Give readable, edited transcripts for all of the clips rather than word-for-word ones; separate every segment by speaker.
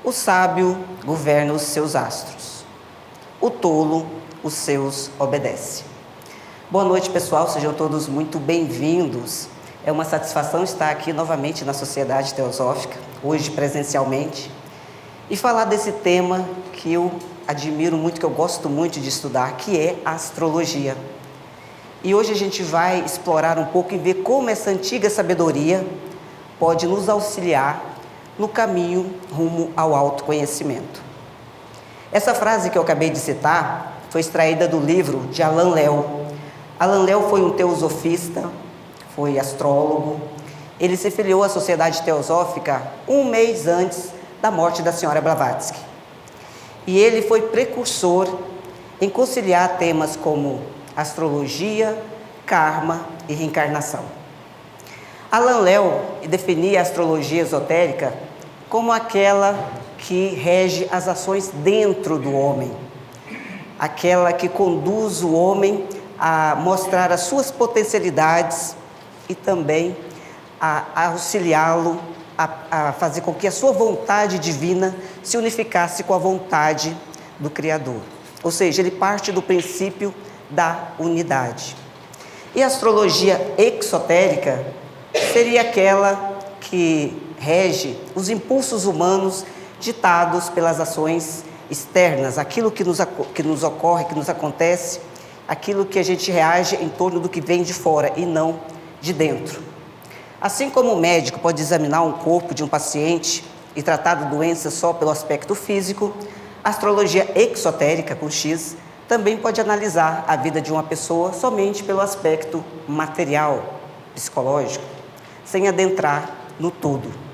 Speaker 1: O sábio governa os seus astros. O tolo os seus obedece. Boa noite, pessoal. Sejam todos muito bem-vindos. É uma satisfação estar aqui novamente na Sociedade Teosófica, hoje presencialmente, e falar desse tema que eu admiro muito, que eu gosto muito de estudar, que é a astrologia. E hoje a gente vai explorar um pouco e ver como essa antiga sabedoria pode nos auxiliar no caminho rumo ao autoconhecimento. Essa frase que eu acabei de citar foi extraída do livro de Alain Léo. Alain Léo foi um teosofista, foi astrólogo. Ele se filiou à Sociedade Teosófica um mês antes da morte da senhora Blavatsky. E ele foi precursor em conciliar temas como astrologia, karma e reencarnação. Alain Léo definia a astrologia esotérica como aquela que rege as ações dentro do homem, aquela que conduz o homem a mostrar as suas potencialidades e também a auxiliá-lo a fazer com que a sua vontade divina se unificasse com a vontade do Criador. Ou seja, ele parte do princípio da unidade. E a astrologia exotérica seria aquela que rege os impulsos humanos ditados pelas ações externas, aquilo que nos ocorre, que nos acontece, aquilo que a gente reage em torno do que vem de fora e não de dentro. Assim como o médico pode examinar um corpo de um paciente e tratar da doença só pelo aspecto físico, a astrologia exotérica, com X, também pode analisar a vida de uma pessoa somente pelo aspecto material, psicológico, sem adentrar no todo.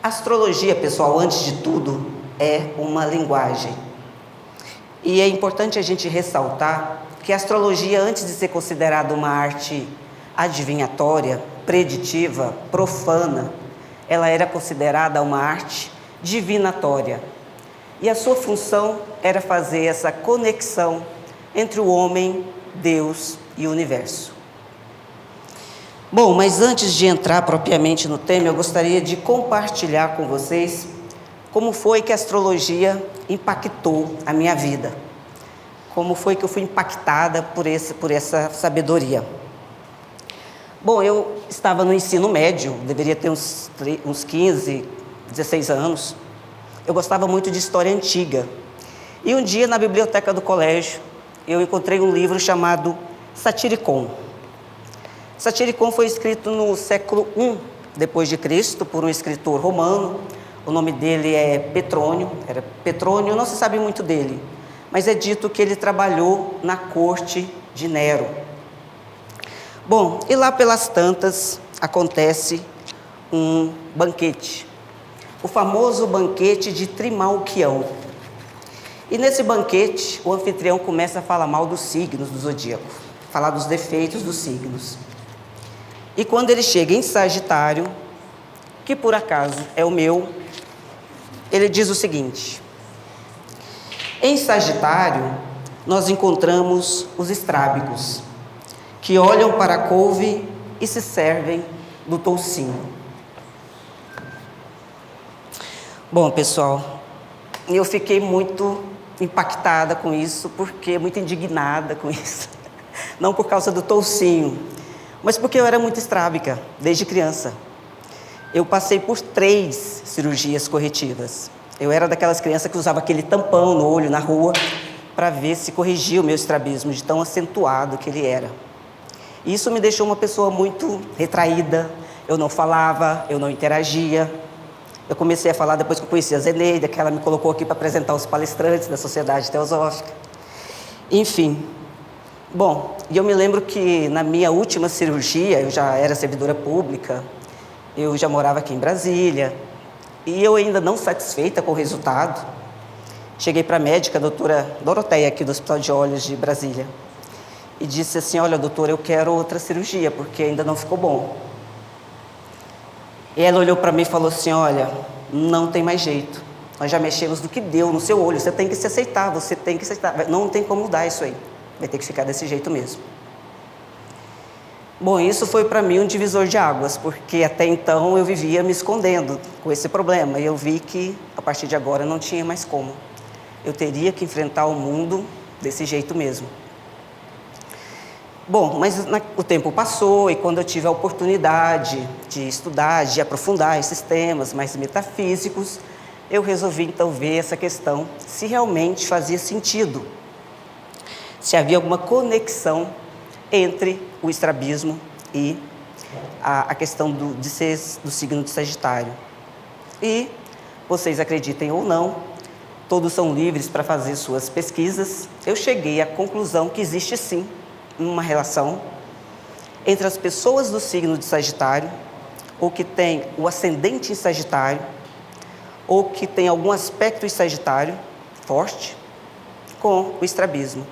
Speaker 1: A astrologia, pessoal, antes de tudo, é uma linguagem. E é importante a gente ressaltar que a astrologia, antes de ser considerada uma arte adivinhatória, preditiva, profana, ela era considerada uma arte divinatória. E a sua função era fazer essa conexão entre o homem, Deus e o universo. Bom, mas antes de entrar propriamente no tema, eu gostaria de compartilhar com vocês como foi que a astrologia impactou a minha vida. Como foi que eu fui impactada por essa sabedoria. Bom, eu estava no ensino médio, deveria ter uns 15, 16 anos. Eu gostava muito de história antiga. E um dia, na biblioteca do colégio, eu encontrei um livro chamado Satyricon. Satyricon foi escrito no século I depois de Cristo por um escritor romano. O nome dele é Petrônio. Era Petrônio, não se sabe muito dele, mas é dito que ele trabalhou na corte de Nero. Bom, e lá pelas tantas acontece um banquete, o famoso banquete de Trimalquião. E nesse banquete, o anfitrião começa a falar mal dos signos do zodíaco, falar dos defeitos dos signos. E quando ele chega em Sagitário, que por acaso é o meu, ele diz o seguinte: em Sagitário, nós encontramos os estrábicos, que olham para a couve e se servem do toucinho. Bom, pessoal, eu fiquei muito impactada com isso, muito indignada com isso. Não por causa do toucinho, mas porque eu era muito estrábica, desde criança. Eu passei por 3 cirurgias corretivas. Eu era daquelas crianças que usava aquele tampão no olho, na rua, para ver se corrigia o meu estrabismo, de tão acentuado que ele era. Isso me deixou uma pessoa muito retraída, eu não falava, eu não interagia. Eu comecei a falar depois que eu conheci a Zeneida, que ela me colocou aqui para apresentar os palestrantes da Sociedade Teosófica. Enfim. Bom, e eu me lembro que na minha última cirurgia, eu já era servidora pública, eu já morava aqui em Brasília, e eu ainda não satisfeita com o resultado, cheguei para a médica, a doutora Doroteia, aqui do Hospital de Olhos de Brasília, e disse assim: olha, doutora, eu quero outra cirurgia, porque ainda não ficou bom. E ela olhou para mim e falou assim: olha, não tem mais jeito, nós já mexemos no que deu no seu olho, você tem que se aceitar, não tem como mudar isso aí. Vai ter que ficar desse jeito mesmo. Bom, isso foi para mim um divisor de águas, porque até então eu vivia me escondendo com esse problema e eu vi que a partir de agora não tinha mais como. Eu teria que enfrentar o mundo desse jeito mesmo. Bom, mas o tempo passou e quando eu tive a oportunidade de estudar, de aprofundar esses temas mais metafísicos, eu resolvi então ver essa questão, se realmente fazia sentido, se havia alguma conexão entre o estrabismo e a questão de ser do signo de Sagitário. E, vocês acreditem ou não, todos são livres para fazer suas pesquisas, eu cheguei à conclusão que existe sim uma relação entre as pessoas do signo de Sagitário, ou que tem o ascendente em Sagitário, ou que tem algum aspecto em Sagitário forte, com o estrabismo.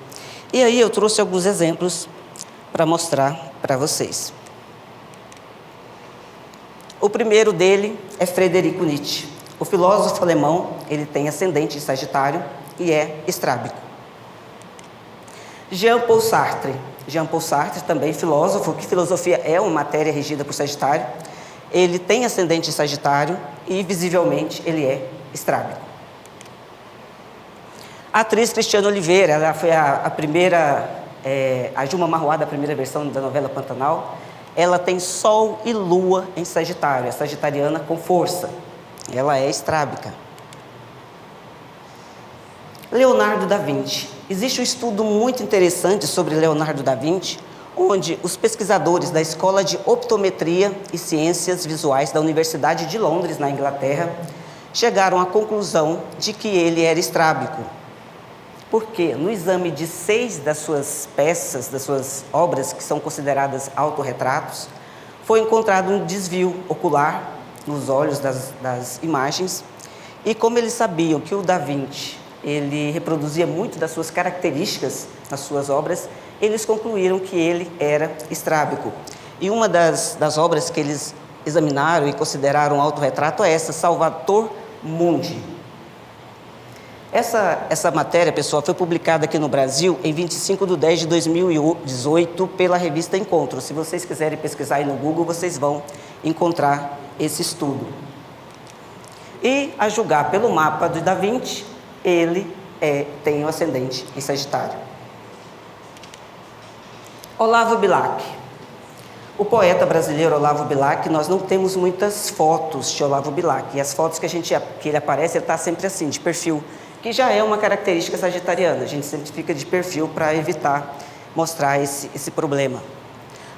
Speaker 1: E aí eu trouxe alguns exemplos para mostrar para vocês. O primeiro dele é Frederico Nietzsche. O filósofo alemão, ele tem ascendente em Sagitário e é estrábico. Jean-Paul Sartre. Jean-Paul Sartre, também filósofo, que filosofia é uma matéria regida por Sagitário. Ele tem ascendente em Sagitário e, visivelmente, ele é estrábico. A atriz Cristiana Oliveira, ela foi a primeira, a Dilma Marruá, da primeira versão da novela Pantanal. Ela tem Sol e Lua em Sagitário, é sagitariana com força. Ela é estrábica. Leonardo da Vinci. Existe um estudo muito interessante sobre Leonardo da Vinci, onde os pesquisadores da Escola de Optometria e Ciências Visuais da Universidade de Londres, na Inglaterra, chegaram à conclusão de que ele era estrábico. Porque no exame de 6 das suas peças, das suas obras, que são consideradas autorretratos, foi encontrado um desvio ocular nos olhos das imagens, e como eles sabiam que o Da Vinci, ele reproduzia muito das suas características nas suas obras, eles concluíram que ele era estrábico. E uma das obras que eles examinaram e consideraram um autorretrato é essa, Salvator Mundi. Essa matéria, pessoal, foi publicada aqui no Brasil em 25/10/2018 pela revista Encontro. Se vocês quiserem pesquisar aí no Google, vocês vão encontrar esse estudo. E, a julgar pelo mapa do Da Vinci, ele tem o ascendente em Sagitário. Olavo Bilac. O poeta brasileiro Olavo Bilac, nós não temos muitas fotos de Olavo Bilac. E as fotos que ele aparece, ele está sempre assim, de perfil, que já é uma característica sagitariana. A gente sempre fica de perfil para evitar mostrar esse problema.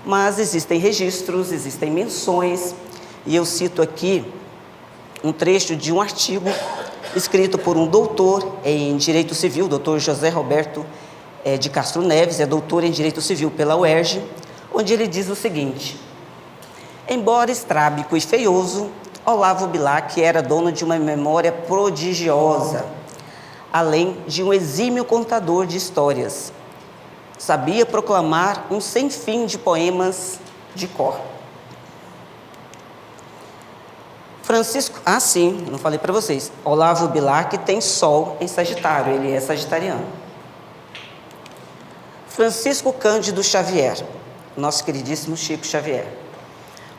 Speaker 1: Mas existem registros, existem menções, e eu cito aqui um trecho de um artigo escrito por um doutor em Direito Civil, doutor José Roberto de Castro Neves, é doutor em Direito Civil pela UERJ, onde ele diz o seguinte: embora estrábico e feioso, Olavo Bilac era dono de uma memória prodigiosa, além de um exímio contador de histórias. Sabia proclamar um sem fim de poemas de cor. Sim, não falei para vocês. Olavo Bilac tem Sol em Sagitário, ele é sagitariano. Francisco Cândido Xavier, nosso queridíssimo Chico Xavier.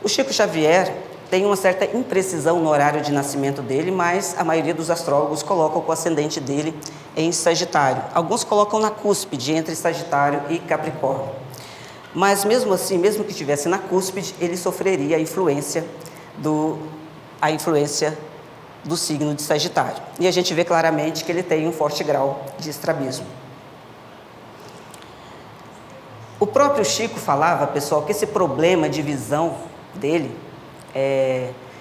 Speaker 1: O Chico Xavier tem uma certa imprecisão no horário de nascimento dele, mas a maioria dos astrólogos colocam o ascendente dele em Sagitário. Alguns colocam na cúspide, entre Sagitário e Capricórnio. Mas mesmo assim, mesmo que estivesse na cúspide, ele sofreria a influência do signo de Sagitário. E a gente vê claramente que ele tem um forte grau de estrabismo. O próprio Chico falava, pessoal, que esse problema de visão dele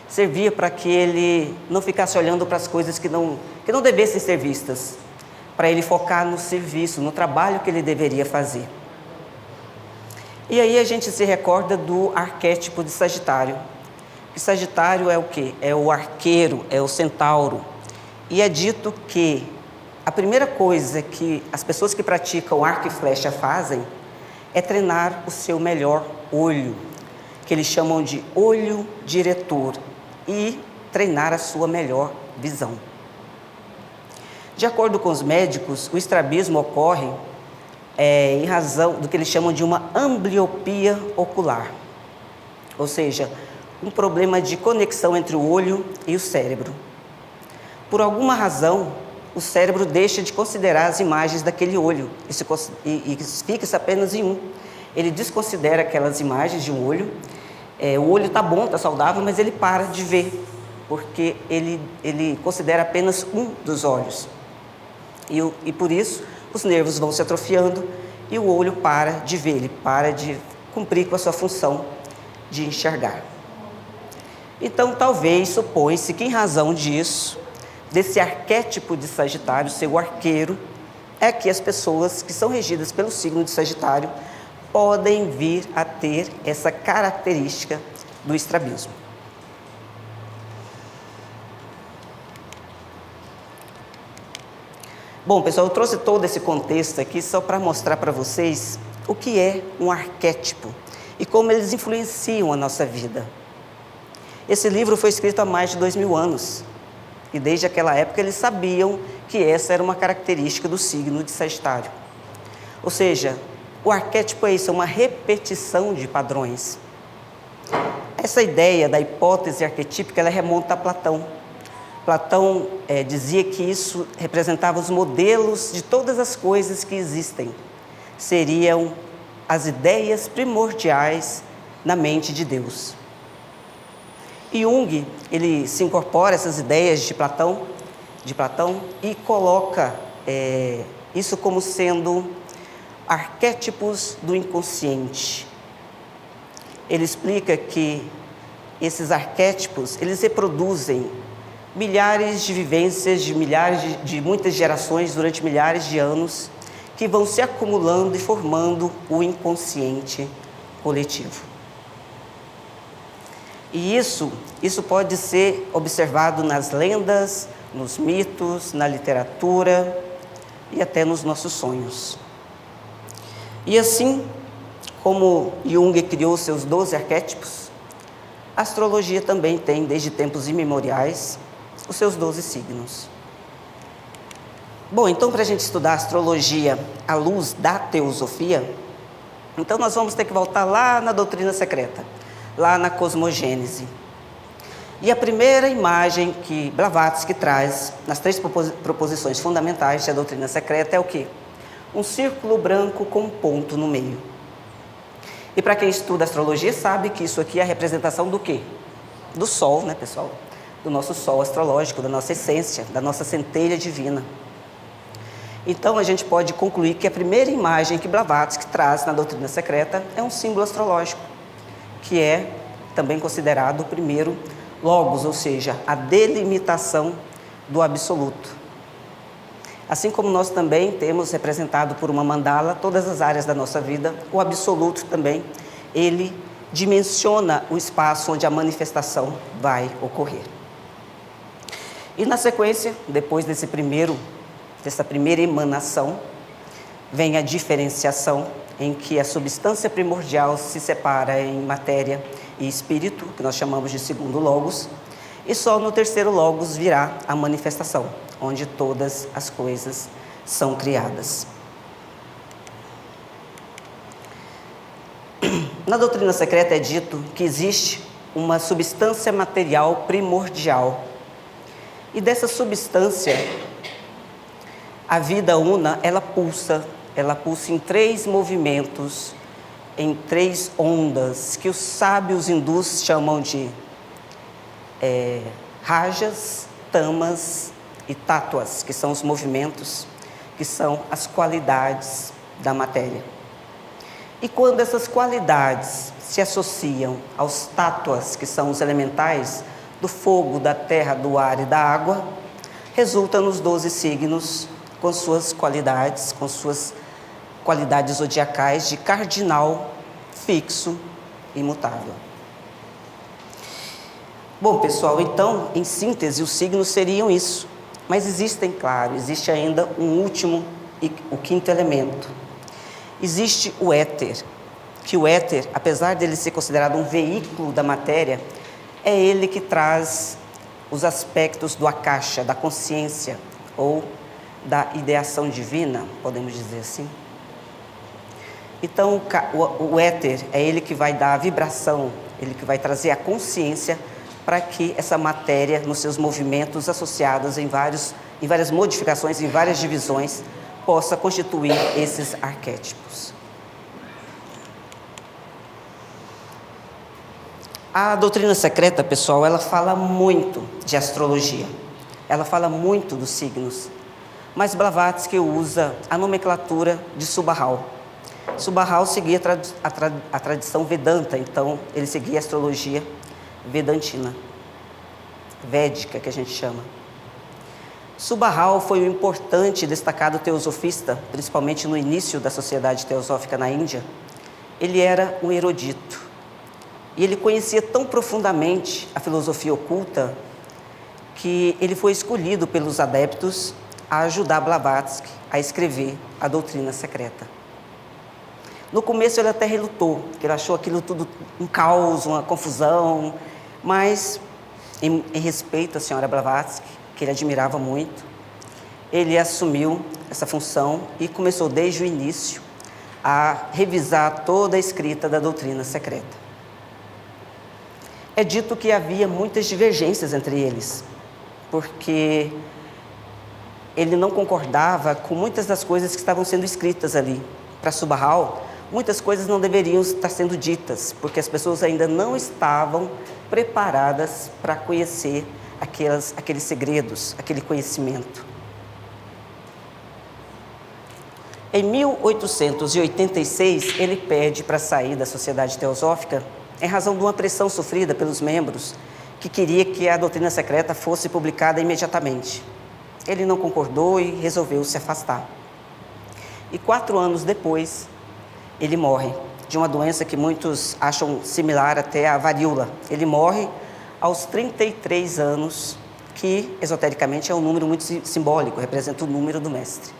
Speaker 1: servia para que ele não ficasse olhando para as coisas que não devessem ser vistas, para ele focar no serviço, no trabalho que ele deveria fazer. E aí a gente se recorda do arquétipo de Sagitário. E Sagitário é o quê? É o arqueiro, é o centauro. E é dito que a primeira coisa que as pessoas que praticam arco e flecha fazem é treinar o seu melhor olho, que eles chamam de olho diretor, e treinar a sua melhor visão. De acordo com os médicos, o estrabismo ocorre em razão do que eles chamam de uma ambliopia ocular, ou seja, um problema de conexão entre o olho e o cérebro. Por alguma razão, o cérebro deixa de considerar as imagens daquele olho e fica-se apenas em um. Ele desconsidera aquelas imagens de um olho. O olho está bom, está saudável, mas ele para de ver, porque ele considera apenas um dos olhos. E por isso, os nervos vão se atrofiando e o olho para de ver, ele para de cumprir com a sua função de enxergar. Então, talvez supõe-se que, em razão disso, desse arquétipo de Sagitário, ser o arqueiro, é que as pessoas que são regidas pelo signo de Sagitário podem vir a ter essa característica do estrabismo. Bom, pessoal, eu trouxe todo esse contexto aqui só para mostrar para vocês o que é um arquétipo e como eles influenciam a nossa vida. Esse livro foi escrito há mais de 2000 anos e desde aquela época eles sabiam que essa era uma característica do signo de Sagitário. Ou seja, o arquétipo é isso, é uma repetição de padrões. Essa ideia da hipótese arquetípica, ela remonta a Platão. Platão dizia que isso representava os modelos de todas as coisas que existem. Seriam as ideias primordiais na mente de Deus. E Jung, ele se incorpora a essas ideias de Platão e coloca isso como sendo arquétipos do inconsciente. Ele explica que esses arquétipos, eles reproduzem milhares de vivências de muitas gerações durante milhares de anos que vão se acumulando e formando o inconsciente coletivo. E isso pode ser observado nas lendas, nos mitos, na literatura e até nos nossos sonhos. E assim como Jung criou seus 12 arquétipos, a astrologia também tem, desde tempos imemoriais, os seus 12 signos. Bom, então para a gente estudar a astrologia à luz da teosofia, então nós vamos ter que voltar lá na doutrina secreta, lá na cosmogênese. E a primeira imagem que Blavatsky traz nas 3 proposições fundamentais da doutrina secreta é o quê? Um círculo branco com um ponto no meio. E para quem estuda astrologia sabe que isso aqui é a representação do quê? Do Sol, né, pessoal? Do nosso Sol astrológico, da nossa essência, da nossa centelha divina. Então a gente pode concluir que a primeira imagem que Blavatsky traz na doutrina secreta é um símbolo astrológico, que é também considerado o primeiro logos, ou seja, a delimitação do absoluto. Assim como nós também temos representado por uma mandala todas as áreas da nossa vida, o absoluto também, ele dimensiona o espaço onde a manifestação vai ocorrer. E na sequência, depois dessa primeira emanação, vem a diferenciação, em que a substância primordial se separa em matéria e espírito, que nós chamamos de segundo logos, e só no terceiro logos virá a manifestação, onde todas as coisas são criadas. Na doutrina secreta é dito que existe uma substância material primordial, e dessa substância, a vida una, ela pulsa em 3 movimentos, em 3 ondas, que os sábios hindus chamam de rajas, tamas e tátuas, que são os movimentos, que são as qualidades da matéria. E quando essas qualidades se associam aos tátuas, que são os elementais do fogo, da terra, do ar e da água, resulta nos 12 signos com suas qualidades zodiacais de cardinal, fixo e imutável. Bom, pessoal, então, em síntese, os signos seriam isso. Mas existe ainda um último e o 5º elemento. Existe o éter, que o éter, apesar dele ser considerado um veículo da matéria, é ele que traz os aspectos do akasha, da consciência, ou da ideação divina, podemos dizer assim. Então, o éter é ele que vai dar a vibração, ele que vai trazer a consciência para que essa matéria, nos seus movimentos associados em várias modificações, em várias divisões, possa constituir esses arquétipos. A doutrina secreta, pessoal, ela fala muito de astrologia, ela fala muito dos signos, mas Blavatsky usa a nomenclatura de Subahal. Subahal seguia a tradição Vedanta, então ele seguia a astrologia vedantina, védica, que a gente chama. Subahal foi um importante e destacado teosofista, principalmente no início da sociedade teosófica na Índia. Ele era um erudito e ele conhecia tão profundamente a filosofia oculta que ele foi escolhido pelos adeptos a ajudar Blavatsky a escrever a doutrina secreta. No começo ele até relutou, porque ele achou aquilo tudo um caos, uma confusão, mas em respeito à senhora Blavatsky, que ele admirava muito, ele assumiu essa função e começou desde o início a revisar toda a escrita da doutrina secreta. É dito que havia muitas divergências entre eles, porque ele não concordava com muitas das coisas que estavam sendo escritas ali. Para Subahal, muitas coisas não deveriam estar sendo ditas, porque as pessoas ainda não estavam preparadas para conhecer aqueles segredos, aquele conhecimento. Em 1886, ele pede para sair da Sociedade Teosófica em razão de uma pressão sofrida pelos membros que queria que a doutrina secreta fosse publicada imediatamente. Ele não concordou e resolveu se afastar. E 4 anos depois, ele morre de uma doença que muitos acham similar até à varíola. Ele morre aos 33 anos, que esotericamente é um número muito simbólico, representa o número do mestre.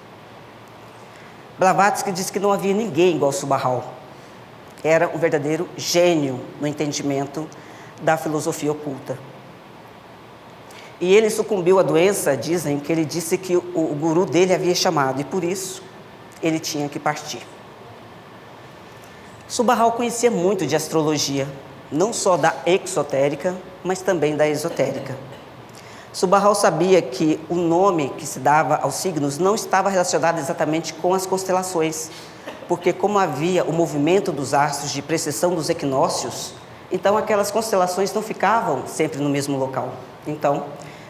Speaker 1: Blavatsky diz que não havia ninguém igual Subahal. Era um verdadeiro gênio no entendimento da filosofia oculta. E ele sucumbiu à doença, dizem que ele disse que o guru dele havia chamado, e por isso ele tinha que partir. Subahal conhecia muito de astrologia, não só da exotérica, mas também da esotérica. Subahal sabia que o nome que se dava aos signos não estava relacionado exatamente com as constelações, porque como havia o movimento dos astros de precessão dos equinócios, então aquelas constelações não ficavam sempre no mesmo local. Então,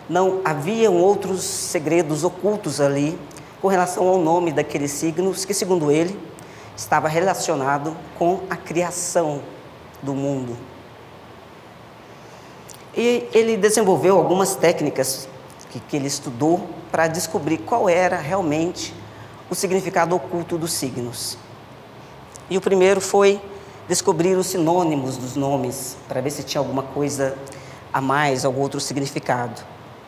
Speaker 1: não haviam outros segredos ocultos ali com relação ao nome daqueles signos que, segundo ele, estava relacionado com a criação do mundo. E ele desenvolveu algumas técnicas que ele estudou para descobrir qual era realmente o significado oculto dos signos. E o primeiro foi descobrir os sinônimos dos nomes, para ver se tinha alguma coisa a mais, algum outro significado.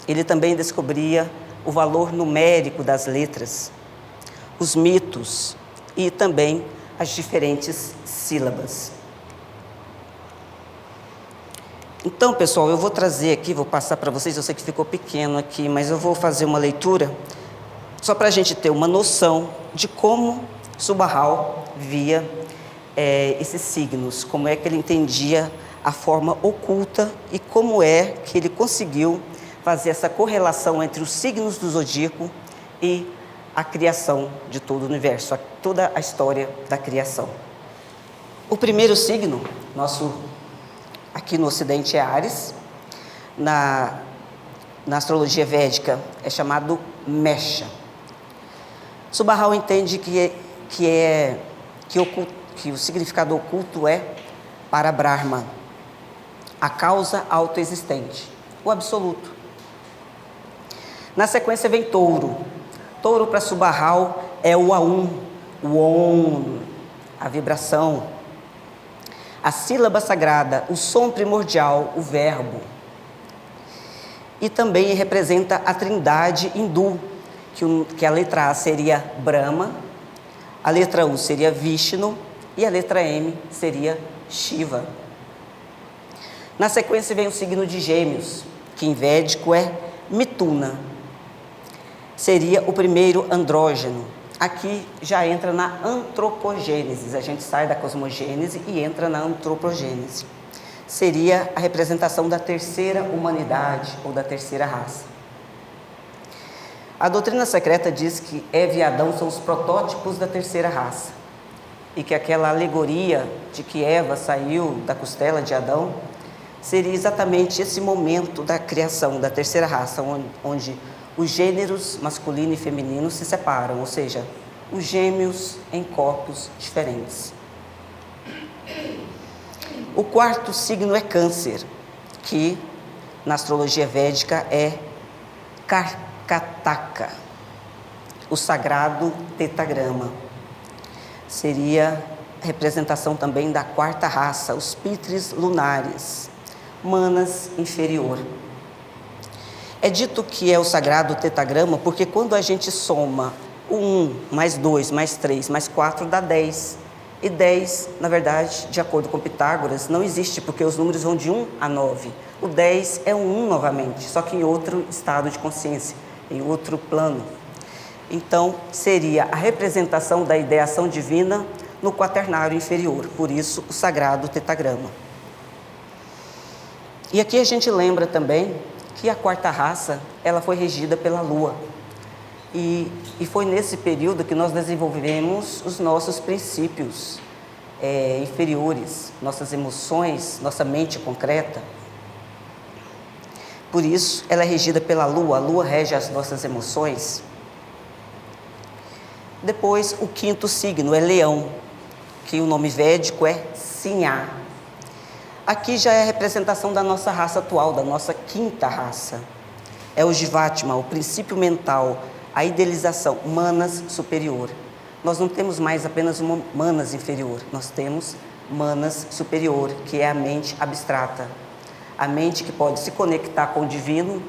Speaker 1: Ele também descobria o valor numérico das letras, os mitos e também as diferentes sílabas. Então, pessoal, eu vou trazer aqui, vou passar para vocês, eu sei que ficou pequeno aqui, mas eu vou fazer uma leitura só para a gente ter uma noção de como Subahal via esses signos, como é que ele entendia a forma oculta e como é que ele conseguiu fazer essa correlação entre os signos do zodíaco e a criação de todo o universo, toda a história da criação. O primeiro signo, aqui no Ocidente é Áries, na astrologia védica é chamado Mesha. Subahal entende que o significado oculto é para Brahma, a causa autoexistente, o absoluto. Na sequência vem Touro. Touro para Subahal é o Aum, o Om, a vibração, a sílaba sagrada, o som primordial, o verbo. E também representa a trindade hindu, que a letra A seria Brahma, a letra U seria Vishnu e a letra M seria Shiva. Na sequência vem o signo de Gêmeos, que em védico é Mituna. Seria o primeiro andrógeno, aqui já entra na antropogênese. A gente sai da cosmogênese e entra na antropogênese. Seria a representação da terceira humanidade ou da terceira raça. A doutrina secreta diz que Eva e Adão são os protótipos da terceira raça e que aquela alegoria de que Eva saiu da costela de Adão seria exatamente esse momento da criação da terceira raça, onde os gêneros masculino e feminino se separam, ou seja, os gêmeos em corpos diferentes. O quarto signo é Câncer, que na astrologia védica é Karkataka, o sagrado tetagrama. Seria representação também da quarta raça, os Pitris lunares, Manas inferior. É dito que é o sagrado tetagrama porque quando a gente soma o 1 mais 2 mais 3 mais 4 dá 10. E 10, na verdade, de acordo com Pitágoras, não existe, porque os números vão de 1 a 9. O 10 é um 1 novamente, só que em outro estado de consciência, em outro plano. Então, seria a representação da ideação divina no quaternário inferior, por isso o sagrado tetagrama. E aqui a gente lembra também que a quarta raça, ela foi regida pela Lua. E foi nesse período que nós desenvolvemos os nossos princípios inferiores, nossas emoções, nossa mente concreta. Por isso, ela é regida pela Lua, a Lua rege as nossas emoções. Depois, o quinto signo é Leão, que o nome védico é Sinhá. Aqui já é a representação da nossa raça atual, da nossa quinta raça. É o Jivatma, o princípio mental, a idealização, Manas superior. Nós não temos mais apenas uma Manas inferior, nós temos Manas superior, que é a mente abstrata. A mente que pode se conectar com o divino,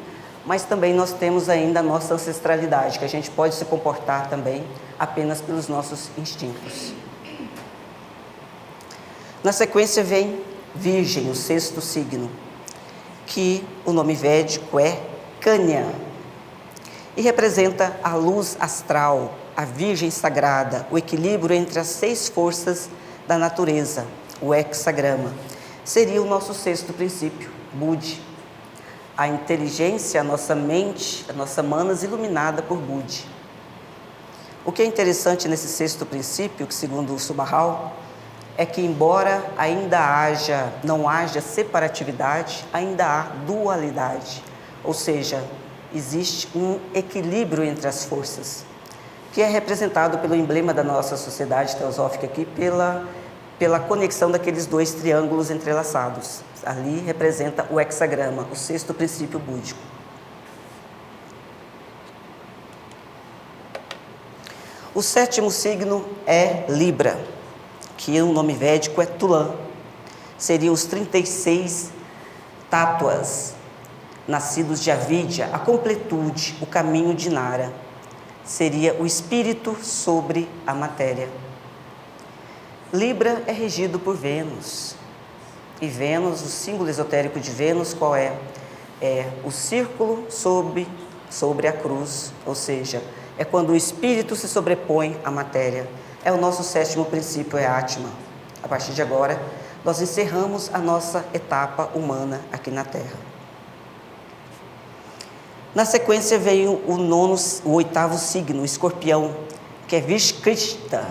Speaker 1: mas também nós temos ainda a nossa ancestralidade, que a gente pode se comportar também apenas pelos nossos instintos. Na sequência vem Virgem, o sexto signo, que o nome védico é Kanya, e representa a luz astral, a Virgem sagrada, o equilíbrio entre as 6 forças da natureza, o hexagrama. Seria o nosso sexto princípio, Budi. A inteligência, a nossa mente, a nossa manas iluminada por Budi. O que é interessante nesse sexto princípio, que segundo o Subahal, é que embora ainda não haja separatividade, ainda há dualidade, ou seja, existe um equilíbrio entre as forças, que é representado pelo emblema da nossa sociedade teosófica aqui, pela conexão daqueles 2 triângulos entrelaçados. Ali representa o hexagrama, o sexto princípio búdico. O sétimo signo é Libra, que o nome védico é Tulã. Seriam os 36 tátuas, nascidos de Avidya, a completude, o caminho de Nara. Seria o espírito sobre a matéria. Libra é regido por Vênus. E Vênus, o símbolo esotérico de Vênus, qual é? É o círculo sobre a cruz, ou seja, é quando o espírito se sobrepõe à matéria. É o nosso sétimo princípio, é Atma. A partir de agora, nós encerramos a nossa etapa humana aqui na Terra. Na sequência veio o oitavo signo, o Escorpião, que é Vishkrita,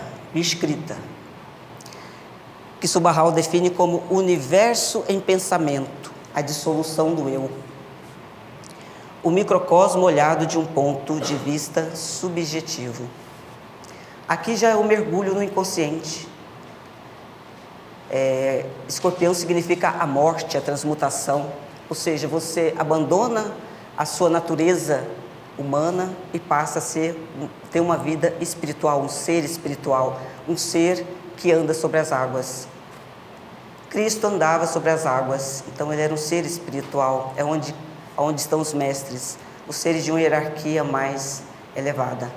Speaker 1: que Subahal define como universo em pensamento, a dissolução do eu. O microcosmo olhado de um ponto de vista subjetivo. Aqui já é o mergulho no inconsciente. Escorpião significa a morte, a transmutação, ou seja, você abandona a sua natureza humana e passa a ter uma vida espiritual, um ser que anda sobre as águas. Cristo andava sobre as águas, então ele era um ser espiritual, é onde estão os mestres, os seres de uma hierarquia mais elevada.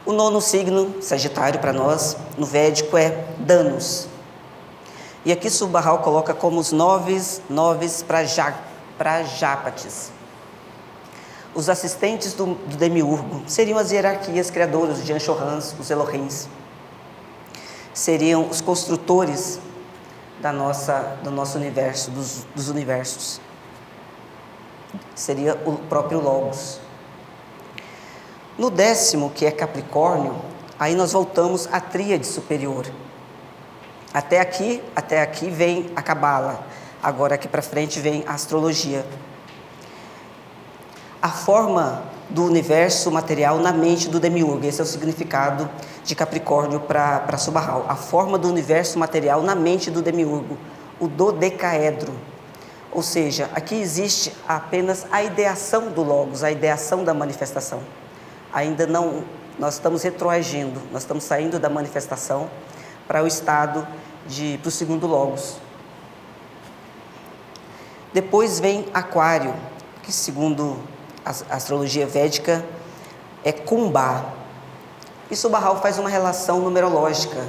Speaker 1: O nono signo, Sagitário para nós, no védico é Danos. E aqui Subahal coloca como os noves Prajápatis. Os assistentes do demiurgo seriam as hierarquias criadoras, os Janshohans, os Elohims. Seriam os construtores do nosso universo, dos universos. Seria o próprio Logos. No 10º, que é Capricórnio, aí nós voltamos à tríade superior. Até aqui vem a Cabala. Agora aqui para frente vem a astrologia. A forma do universo material na mente do demiurgo. Esse é o significado de Capricórnio para Subahal. A forma do universo material na mente do demiurgo, o dodecaedro. Ou seja, aqui existe apenas a ideação do Logos, a ideação da manifestação. Ainda não, nós estamos retroagindo, nós estamos saindo da manifestação para o estado para o segundo Logos. Depois vem Aquário, que segundo a astrologia védica é Kumbha. E Subahal faz uma relação numerológica.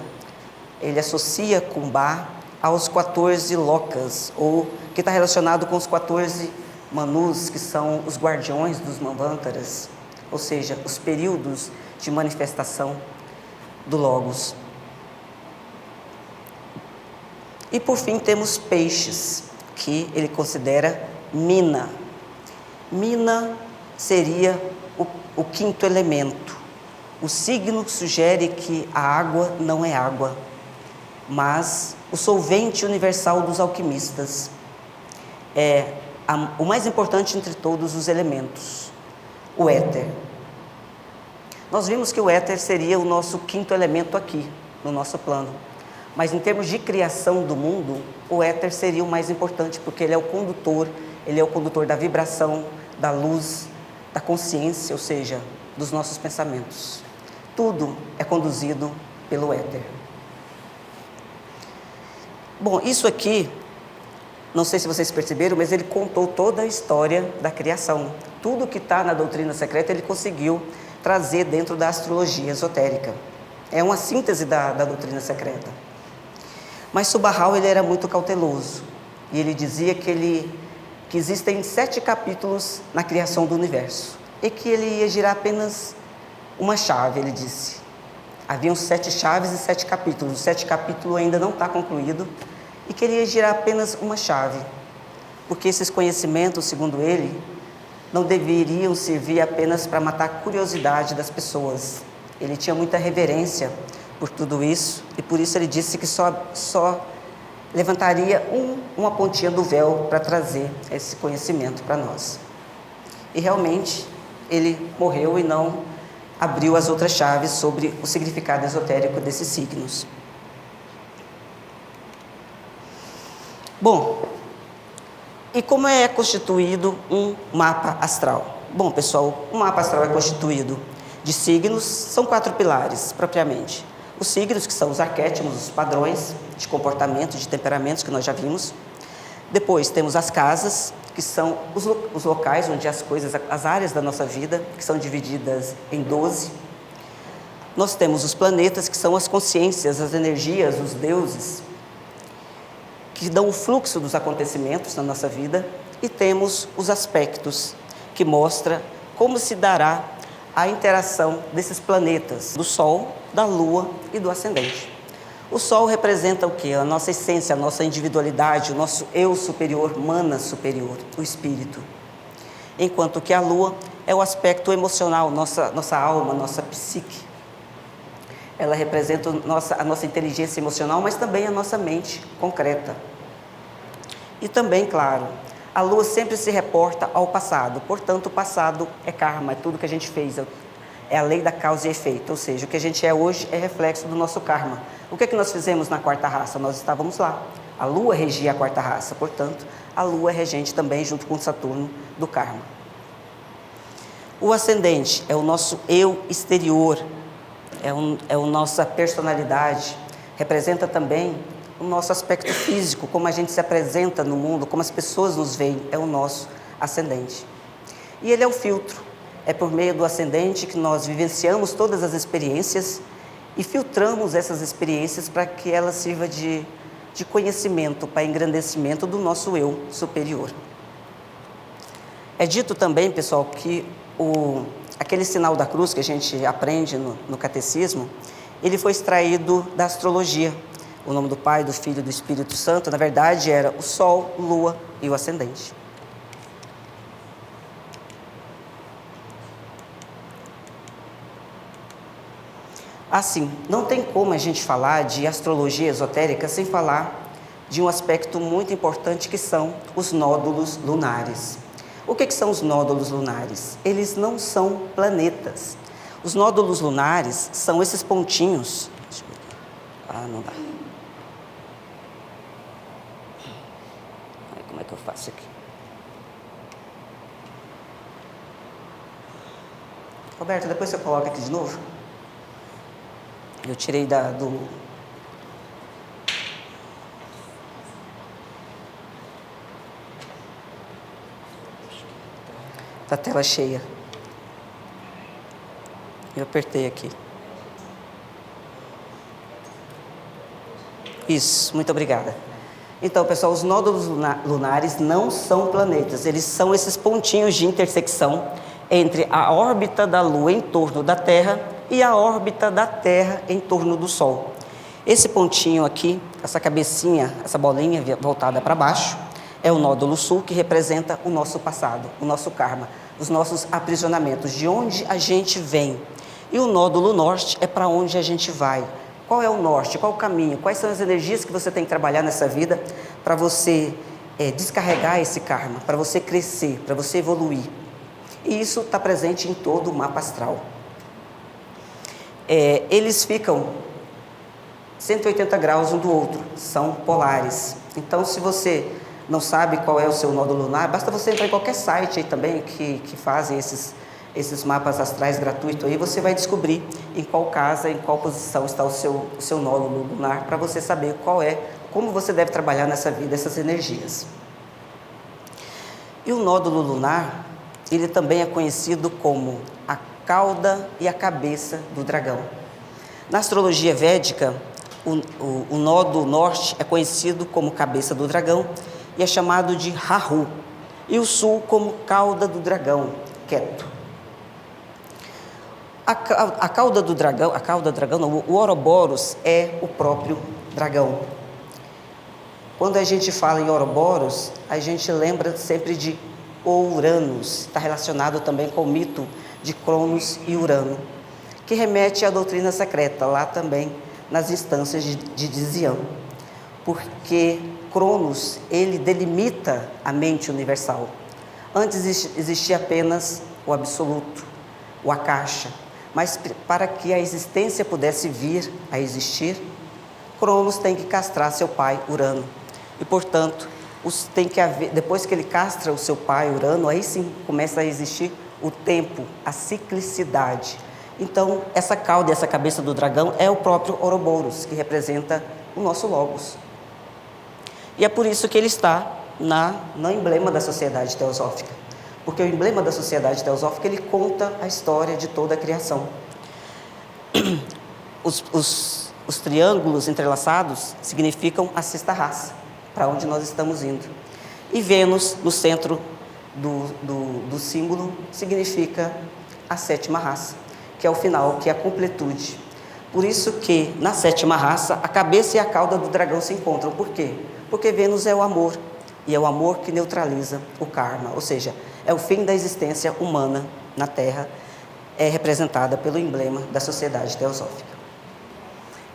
Speaker 1: Ele associa Kumbha aos 14 lokas, ou que está relacionado com os 14 manus, que são os guardiões dos manvantaras, ou seja, os períodos de manifestação do Logos. E por fim temos Peixes, que ele considera Mina. Mina seria o 5º elemento. O signo sugere que a água não é água, mas o solvente universal dos alquimistas. É o mais importante entre todos os elementos, o éter. Nós vimos que o éter seria o nosso 5º elemento aqui, no nosso plano. Mas em termos de criação do mundo, o éter seria o mais importante, porque ele é o condutor da vibração, da luz, da consciência, ou seja, dos nossos pensamentos. Tudo é conduzido pelo éter. Bom, isso aqui, não sei se vocês perceberam, mas ele contou toda a história da criação. Tudo que está na doutrina secreta ele conseguiu trazer dentro da astrologia esotérica. É uma síntese da doutrina secreta. Mas Subahal ele era muito cauteloso. E ele dizia que existem 7 capítulos na criação do universo. E que ele ia girar apenas uma chave, ele disse. Haviam 7 chaves e 7 capítulos. O 7º capítulo ainda não está concluído. E que ele ia girar apenas uma chave. Porque esses conhecimentos, segundo ele, não deveriam servir apenas para matar a curiosidade das pessoas. Ele tinha muita reverência por tudo isso, e por isso ele disse que só levantaria uma pontinha do véu para trazer esse conhecimento para nós. E realmente ele morreu e não abriu as outras chaves sobre o significado esotérico desses signos. Bom, e como é constituído um mapa astral? Bom, pessoal, o mapa astral é constituído de signos, são 4 pilares, propriamente. Os signos, que são os arquétipos, os padrões de comportamento, de temperamentos, que nós já vimos. Depois temos as casas, que são os locais onde as áreas da nossa vida, que são divididas em 12. Nós temos os planetas, que são as consciências, as energias, os deuses, que dão o fluxo dos acontecimentos na nossa vida. E temos os aspectos, que mostra como se dará a interação desses planetas, do Sol, da Lua e do Ascendente. O Sol representa o quê? A nossa essência, a nossa individualidade, o nosso eu superior, mana superior, o espírito. Enquanto que a Lua é o aspecto emocional, nossa alma, nossa psique. Ela representa a nossa inteligência emocional, mas também a nossa mente concreta. E também, claro, a Lua sempre se reporta ao passado, portanto o passado é karma, é tudo que a gente fez, é a lei da causa e efeito, ou seja, o que a gente é hoje é reflexo do nosso karma. O que é que nós fizemos na 4ª raça? Nós estávamos lá, a Lua regia a 4ª raça, portanto a Lua é regente também, junto com Saturno, do karma. O ascendente é o nosso eu exterior, é a nossa personalidade, representa também o nosso aspecto físico, como a gente se apresenta no mundo, como as pessoas nos veem, é o nosso ascendente. E ele é o filtro, é por meio do ascendente que nós vivenciamos todas as experiências e filtramos essas experiências para que elas sirvam de de conhecimento para engrandecimento do nosso eu superior. É dito também, pessoal, que aquele sinal da cruz que a gente aprende no catecismo, ele foi extraído da astrologia. O nome do Pai, do Filho e do Espírito Santo, na verdade, era o Sol, Lua e o Ascendente. Assim, não tem como a gente falar de astrologia esotérica sem falar de um aspecto muito importante que são os nódulos lunares. O que são os nódulos lunares? Eles não são planetas. Os nódulos lunares são esses pontinhos. Não dá. Como é que eu faço aqui? Roberto, depois você coloca aqui de novo. Eu tirei da tela cheia. Eu apertei aqui. Isso, muito obrigada. Então, pessoal, os nódulos lunares não são planetas, eles são esses pontinhos de intersecção entre a órbita da Lua em torno da Terra e a órbita da Terra em torno do Sol. Esse pontinho aqui, essa cabecinha, essa bolinha voltada para baixo, é o nódulo sul, que representa o nosso passado, o nosso karma, os nossos aprisionamentos, de onde a gente vem. E o nódulo norte é para onde a gente vai. Qual é o norte? Qual é o caminho? Quais são as energias que você tem que trabalhar nessa vida para você descarregar esse karma, para você crescer, para você evoluir? E isso está presente em todo o mapa astral. Eles ficam 180 graus um do outro, são polares. Então, se você não sabe qual é o seu nódulo lunar, basta você entrar em qualquer site aí também que fazem esses mapas astrais gratuitos aí, você vai descobrir em qual casa, em qual posição está o seu nódulo lunar, para você saber como você deve trabalhar nessa vida, essas energias. E o nódulo lunar, ele também é conhecido como a cauda e a cabeça do dragão. Na astrologia védica, o nódulo norte é conhecido como cabeça do dragão e é chamado de Rahu, e o sul como cauda do dragão, Ketu. A cauda do dragão, o Ouroboros é o próprio dragão. Quando a gente fala em Ouroboros, a gente lembra sempre de Uranus, está relacionado também com o mito de Cronos e Urano, que remete à doutrina secreta, lá também nas instâncias de Dzian, porque Cronos, ele delimita a mente universal. Antes existia apenas o absoluto, o akasha, mas para que a existência pudesse vir a existir, Cronos tem que castrar seu pai Urano. E, portanto, depois que ele castra o seu pai Urano, aí sim começa a existir o tempo, a ciclicidade. Então, essa cauda e essa cabeça do dragão é o próprio Ouroboros, que representa o nosso Logos. E é por isso que ele está no emblema da Sociedade Teosófica. Porque o emblema da Sociedade Teosófica, ele conta a história de toda a criação. Os triângulos entrelaçados significam a sexta raça, para onde nós estamos indo. E Vênus, no centro do símbolo, significa a sétima raça, que é o final, que é a completude. Por isso que, na sétima raça, a cabeça e a cauda do dragão se encontram. Por quê? Porque Vênus é o amor, e é o amor que neutraliza o karma, ou seja, é o fim da existência humana na Terra, é representada pelo emblema da Sociedade Teosófica.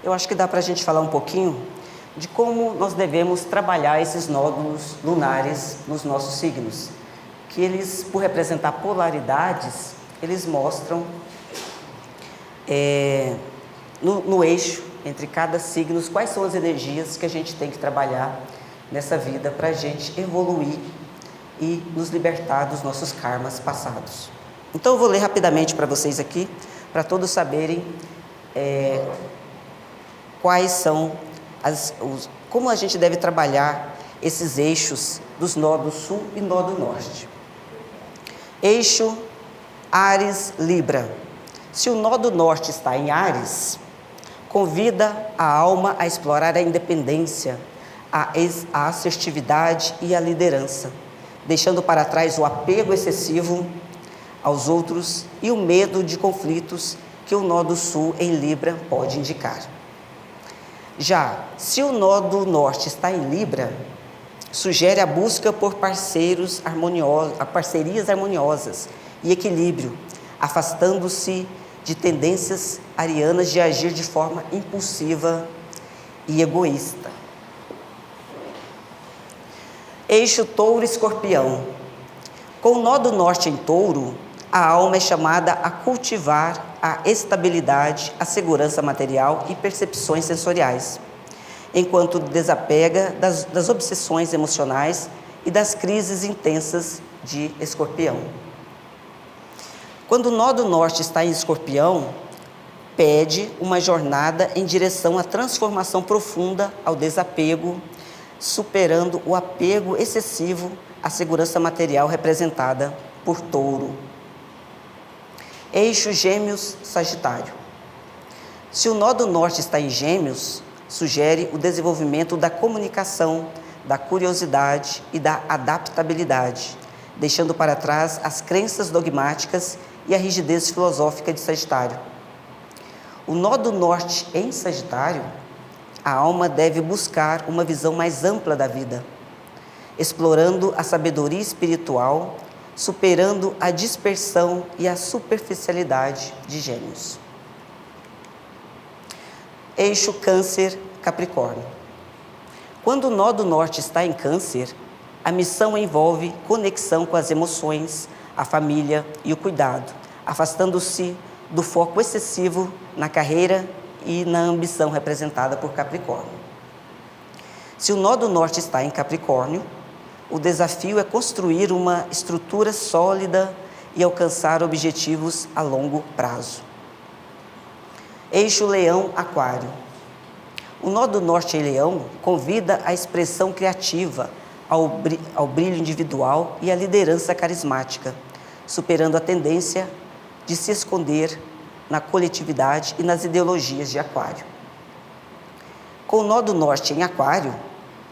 Speaker 1: Eu acho que dá para a gente falar um pouquinho de como nós devemos trabalhar esses nódulos lunares nos nossos signos, que eles, por representar polaridades, eles mostram no eixo entre cada signo quais são as energias que a gente tem que trabalhar nessa vida para a gente evoluir e nos libertar dos nossos karmas passados. Então eu vou ler rapidamente para vocês aqui, para todos saberem quais são como a gente deve trabalhar esses eixos dos nódulos sul e nódulo norte. Eixo Áries Libra. Se o nódulo norte está em Áries, convida a alma a explorar a independência, a assertividade e a liderança, deixando para trás o apego excessivo aos outros e o medo de conflitos que o nó do sul em Libra pode indicar. Já, se o nó do norte está em Libra, sugere a busca por parcerias harmoniosas e equilíbrio, afastando-se de tendências arianas de agir de forma impulsiva e egoísta. Eixo Touro-Escorpião. Com o nó do norte em Touro, a alma é chamada a cultivar a estabilidade, a segurança material e percepções sensoriais, enquanto desapega das obsessões emocionais e das crises intensas de Escorpião. Quando o nó do norte está em Escorpião, pede uma jornada em direção à transformação profunda, ao desapego, superando o apego excessivo à segurança material representada por Touro. Eixo Gêmeos-Sagitário. Se o nó do norte está em Gêmeos, sugere o desenvolvimento da comunicação, da curiosidade e da adaptabilidade, deixando para trás as crenças dogmáticas e a rigidez filosófica de Sagitário. O nó do norte em Sagitário, a alma deve buscar uma visão mais ampla da vida, explorando a sabedoria espiritual, superando a dispersão e a superficialidade de Gêmeos. Eixo Câncer-Capricórnio. Quando o nó do norte está em Câncer, a missão envolve conexão com as emoções, a família e o cuidado, afastando-se do foco excessivo na carreira e na ambição representada por Capricórnio. Se o nó do norte está em Capricórnio, o desafio é construir uma estrutura sólida e alcançar objetivos a longo prazo. Eixo Leão-Aquário. O nó do norte em Leão convida à expressão criativa, ao brilho individual e à liderança carismática, superando a tendência de se esconder na coletividade e nas ideologias de Aquário. Com o nó do norte em Aquário,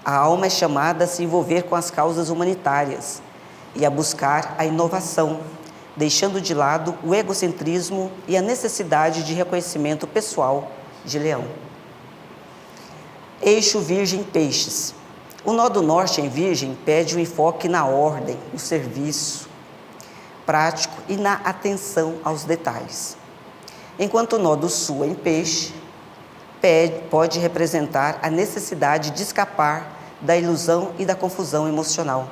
Speaker 1: a alma é chamada a se envolver com as causas humanitárias e a buscar a inovação, deixando de lado o egocentrismo e a necessidade de reconhecimento pessoal de Leão. Eixo Virgem-Peixes. O nó do norte em Virgem pede um enfoque na ordem, no serviço prático e na atenção aos detalhes. Enquanto o nó do sul em Peixe pode representar a necessidade de escapar da ilusão e da confusão emocional.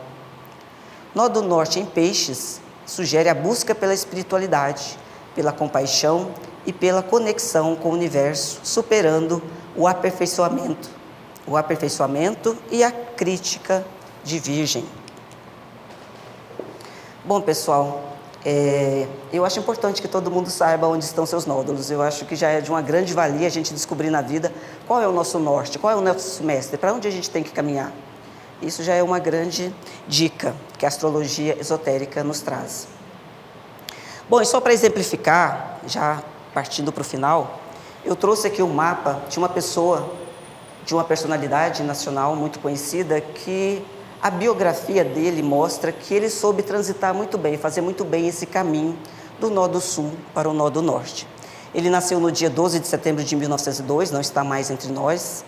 Speaker 1: Nó do norte em Peixes sugere a busca pela espiritualidade, pela compaixão e pela conexão com o universo, superando o aperfeiçoamento e a crítica de Virgem. Bom, pessoal, eu acho importante que todo mundo saiba onde estão seus nódulos. Eu acho que já é de uma grande valia a gente descobrir na vida qual é o nosso norte, qual é o nosso mestre, para onde a gente tem que caminhar. Isso já é uma grande dica que a astrologia esotérica nos traz. Bom, e só para exemplificar, já partindo para o final, eu trouxe aqui um mapa de uma pessoa, de uma personalidade nacional muito conhecida, que a biografia dele mostra que ele soube transitar muito bem, fazer muito bem esse caminho do nó do sul para o nó do norte. Ele nasceu no dia 12 de setembro de 1902, não está mais entre nós,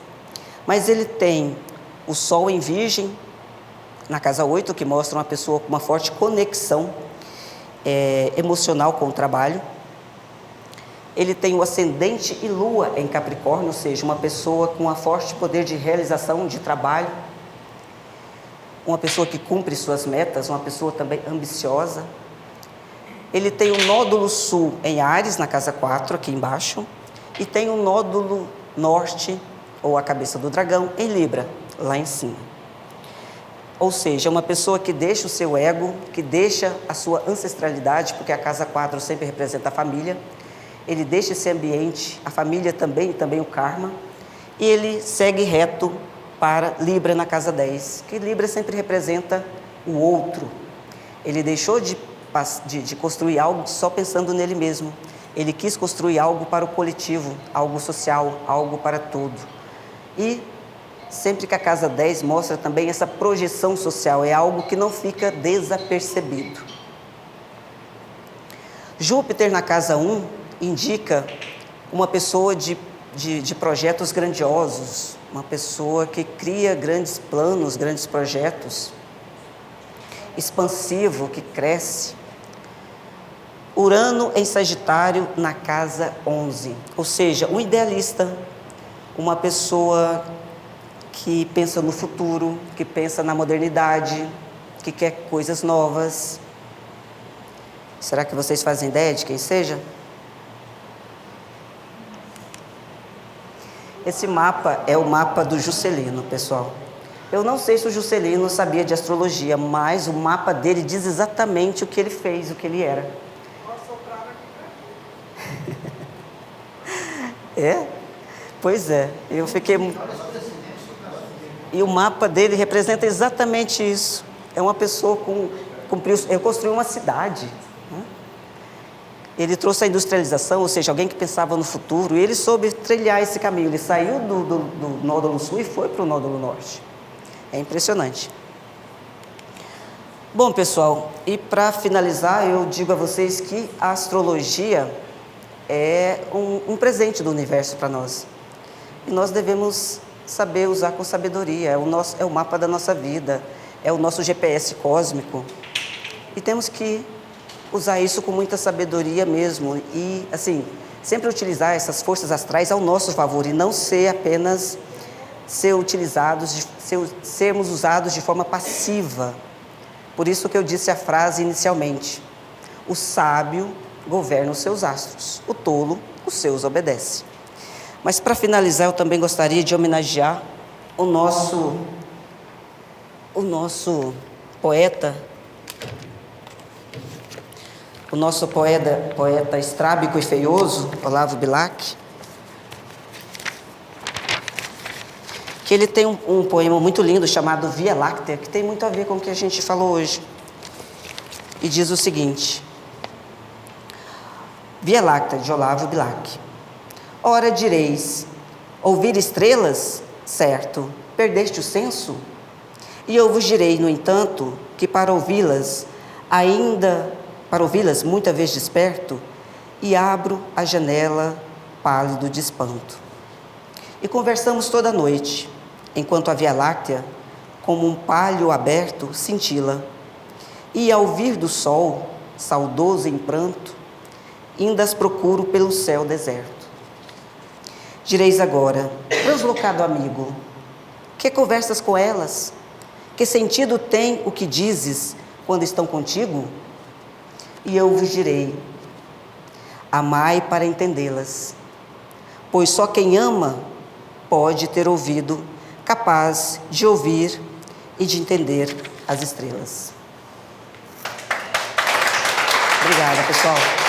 Speaker 1: mas ele tem o Sol em Virgem, na casa 8, que mostra uma pessoa com uma forte conexão emocional com o trabalho. Ele tem o ascendente e Lua em Capricórnio, ou seja, uma pessoa com um forte poder de realização de trabalho, uma pessoa que cumpre suas metas, uma pessoa também ambiciosa. Ele tem o nódulo sul em Áries, na casa 4, aqui embaixo, e tem o nódulo norte, ou a cabeça do dragão, em Libra, lá em cima. Ou seja, uma pessoa que deixa o seu ego, que deixa a sua ancestralidade, porque a casa 4 sempre representa a família, ele deixa esse ambiente, a família também o karma, e ele segue reto para Libra na casa 10, que Libra sempre representa o outro. Ele deixou de construir algo só pensando nele mesmo. Ele quis construir algo para o coletivo, algo social, algo para todo. E sempre que a casa 10 mostra também essa projeção social, é algo que não fica desapercebido. Júpiter na casa 1 indica uma pessoa de projetos grandiosos, uma pessoa que cria grandes planos, grandes projetos, expansivo, que cresce. Urano em Sagitário na casa 11, ou seja, um idealista, uma pessoa que pensa no futuro, que pensa na modernidade, que quer coisas novas. Será que vocês fazem ideia de quem seja? Esse mapa é o mapa do Juscelino, pessoal. Eu não sei se o Juscelino sabia de astrologia, mas o mapa dele diz exatamente o que ele fez, o que ele era. É? Pois é, eu fiquei... E o mapa dele representa exatamente isso. É uma pessoa ele construiu uma cidade. Ele trouxe a industrialização, ou seja, alguém que pensava no futuro, e ele soube trilhar esse caminho. Ele saiu do nódulo sul e foi para o nódulo norte. É impressionante. Bom, pessoal, e para finalizar, eu digo a vocês que a astrologia é um presente do universo para nós. E nós devemos saber usar com sabedoria. É o mapa da nossa vida, é o nosso GPS cósmico. E temos que usar isso com muita sabedoria mesmo. E, assim, sempre utilizar essas forças astrais ao nosso favor e não sermos usados de forma passiva. Por isso que eu disse a frase inicialmente: o sábio governa os seus astros, o tolo os seus obedece. Mas para finalizar, eu também gostaria de homenagear o nosso poeta, poeta estrábico e feioso, Olavo Bilac, que ele tem um poema muito lindo chamado Via Láctea, que tem muito a ver com o que a gente falou hoje. E diz o seguinte: Via Láctea, de Olavo Bilac. Ora direis, ouvir estrelas? Certo, perdeste o senso? E eu vos direi, no entanto, que para ouvi-las muita vez desperto, e abro a janela pálido de espanto. E conversamos toda a noite, enquanto a Via Láctea, como um palho aberto, cintila. E ao vir do sol, saudoso em pranto, indas procuro pelo céu deserto. Direis agora, translocado amigo, que conversas com elas? Que sentido tem o que dizes quando estão contigo? E eu vos direi, amai para entendê-las, pois só quem ama pode ter ouvido capaz de ouvir e de entender as estrelas. Obrigada, pessoal.